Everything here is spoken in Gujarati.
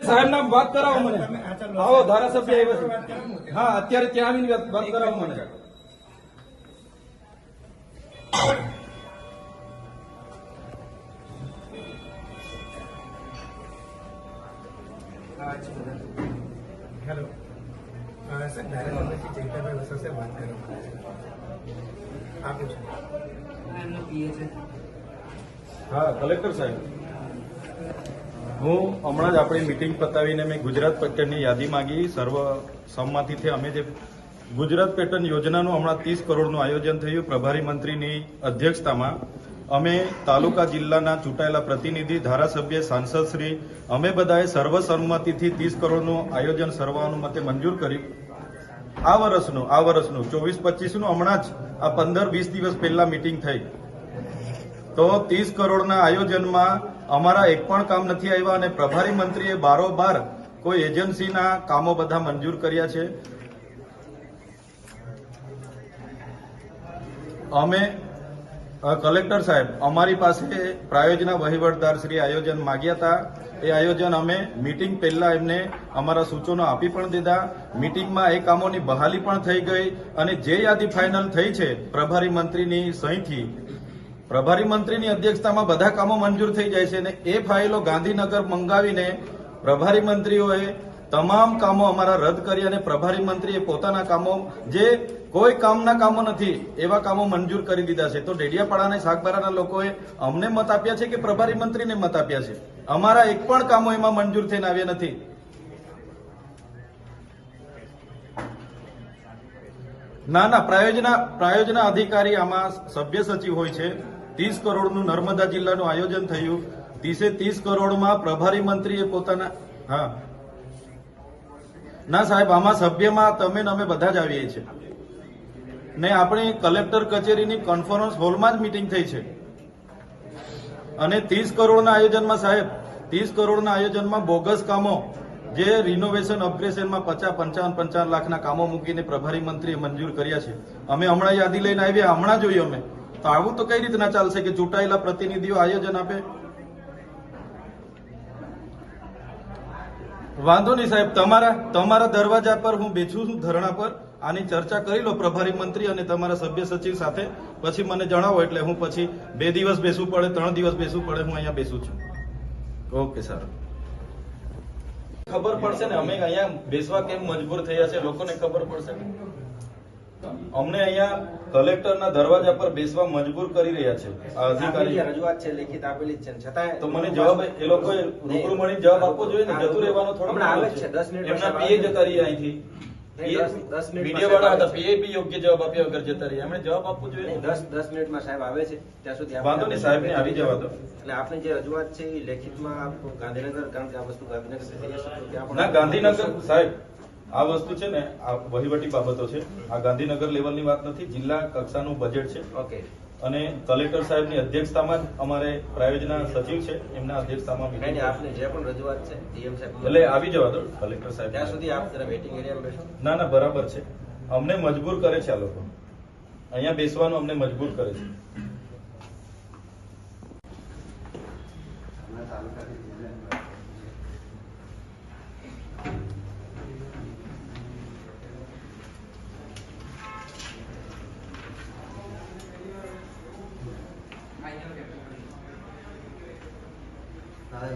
સાહેબ નામ વાત કરાવો મને. આવો ધારાસભ્ય આવ્યા છે. હા, અત્યારે ત્યાં આવીને વાત કરાવો મને. हेलो सर, ધારાસભ્ય શ્રી ચૈતરભાઈ વસાવા से बात कर रहा हूँ. आप હા, કલેક્ટર સાહેબ, હું હમણાં જ આપણી મીટિંગ પતાવીને મેં ગુજરાત પેટર્નની યાદી માંગી. સર્વ સંમતિથી અમે જે ગુજરાત પેટર્ન યોજનાનું હમણાં 30 કરોડનું આયોજન થયું પ્રભારી મંત્રીની અધ્યક્ષતામાં. અમે તાલુકા જિલ્લાના ચૂંટાયેલા પ્રતિનિધિ, ધારાસભ્ય, સાંસદશ્રી અમે બધાએ સર્વસંમતિથી 30 કરોડનું આયોજન સર્વાનુમતે મંજૂર કર્યું. આ વર્ષનું 24-25નું હમણાં જ આ 15-20 દિવસ પહેલા મીટિંગ થઈ. તો 30 કરોડના આયોજનમાં અમારા એક પણ કામ નથી આવ્યા અને પ્રભારી મંત્રીએ બારોબાર કોઈ એજન્સીના કામો બધા મંજૂર કર્યા છે. અમે કલેક્ટર સાહેબ, અમારી પાસે પ્રાયોજના વહીવટદાર શ્રી આયોજન માગ્યા હતા. એ આયોજન અમે મીટિંગ પહેલા એમને અમારા સૂચનો આપી પણ દીધા. મીટિંગમાં એ કામોની બહાલી પણ થઈ ગઈ અને જે યાદી ફાઇનલ થઈ છે પ્રભારી મંત્રીની સહીથી, પ્રભારી મંત્રીની અધ્યક્ષતામાં બધા કામો મંજૂર થઈ જાય છે અને એ ફાઇલો ગાંધીનગર મંગાવીને પ્રભારી મંત્રીઓએ તમામ કામો અમારા રદ કરી અને પ્રભારી મંત્રીએ પોતાના કામો, જે કોઈ કામના કામો નથી એવા કામો મંજૂર કરી દીધા છે. તો ડેડિયાપાડા અને સાગબારાના લોકોએ અમને મત આપ્યા છે કે પ્રભારી મંત્રીને મત આપ્યા છે? અમારા એક પણ કામો એમાં મંજૂર થઈને આવ્યા નથી. ના, પ્રાયોજના અધિકારી આમાં સભ્ય સચિવ હોય છે. 30 કરોડનું નર્મદા જિલ્લાનું આયોજન થયું. 30 કરોડમાં પ્રભારી મંત્રીએ પોતાના, હા ના સાહેબ, આમાં સભ્યમાં તમે ને અમે બધા જ આવીએ છીએ ને આપણી કલેક્ટર કચેરીની કોન્ફરન્સ હોલમાં જ મીટિંગ થઈ છે. અને 30 કરોડના આયોજનમાં સાહેબ, 30 કરોડના આયોજનમાં બોગસ કામો, જે રિનોવેશન અપગ્રેશનમાં 55 લાખના કામો મૂકીને પ્રભારી મંત્રીએ મંજૂર કર્યા છે. અમે હમણાં યાદી લઈને આવ્યા, હમણાં જોયું અમે. તો આવું તો કઈ રીતના ચાલશે કે ચૂંટાયેલા પ્રતિનિધિઓ આયોજન આપે? વાંધો નહીં સાહેબ, તમારા દરવાજા પર હું બેઠું છું ધરણા પર. આની ચર્ચા કરી લો પ્રભારી મંત્રી અને તમારા સભ્ય સચિવ સાથે, પછી મને જણાવો. એટલે હું પછી 2 દિવસ બેસવું પડે, 3 દિવસ બેસવું પડે, હું અહીંયા બેસું છું. ઓકે સર, ખબર પડશે ને અમે અહીંયા બેસવા કેમ મજબૂર થયા છે, લોકોને ખબર પડશે ને. અમને અહીંયા કલેક્ટરના દરવાજા પર બેસવા મજબૂર કરી રહ્યા છે આ અધિકારી. રજૂઆત છે, લેખિત આપેલી છે, છતાં તો મને જવાબ, એ લોકોએ રૂબરૂ મળીને જવાબ આપવો જોઈએ ને. જતું રહેવાનો થોડો આવે છે. 10 મિનિટ એમના પીએ જતા રહ્યા અહીંથી. 10 મિનિટ મીડિયા વાળા હતા, પીએ બી યોગ્ય જવાબ આપ્યા વગર જતા રહ્યા. એમણે જવાબ આપવો જોઈએ. 10 મિનિટમાં સાહેબ આવે છે, ત્યાં સુધી વાંધો નહીં સાહેબ, ને આવી જવા દો. એટલે આપની જે રજૂઆત છે એ લેખિતમાં આપ ગાંધીનગર, કારણ કે આ વસ્તુ ગાંધીનગર થઈ જશે. ના, ગાંધીનગર સાહેબ, આ વસ્તુ છે ને, આ વહીવટી બાબતો છે. આ ગાંધીનગર લેવલની વાત નથી, જિલ્લા કક્ષાનું બજેટ છે. ઓકે. અને કલેક્ટર સાહેબની અધ્યક્ષતામાં જ અમારે પ્રાયોજના સચિવ છે, એમના અધ્યક્ષતામાં નહીં, આપની જે પણ રજૂઆત છે ડીએમ સાહેબ, એટલે આવી જવા દો કલેક્ટર સાહેબ. ત્યાં સુધી આપ જરા વેઇટિંગ એરિયામાં બેસો. ના, બરાબર છે. અમને મજબૂર કરે છે આ લોકો, અહીંયા બેસવાનું અમને મજબૂર કરે છે. હા,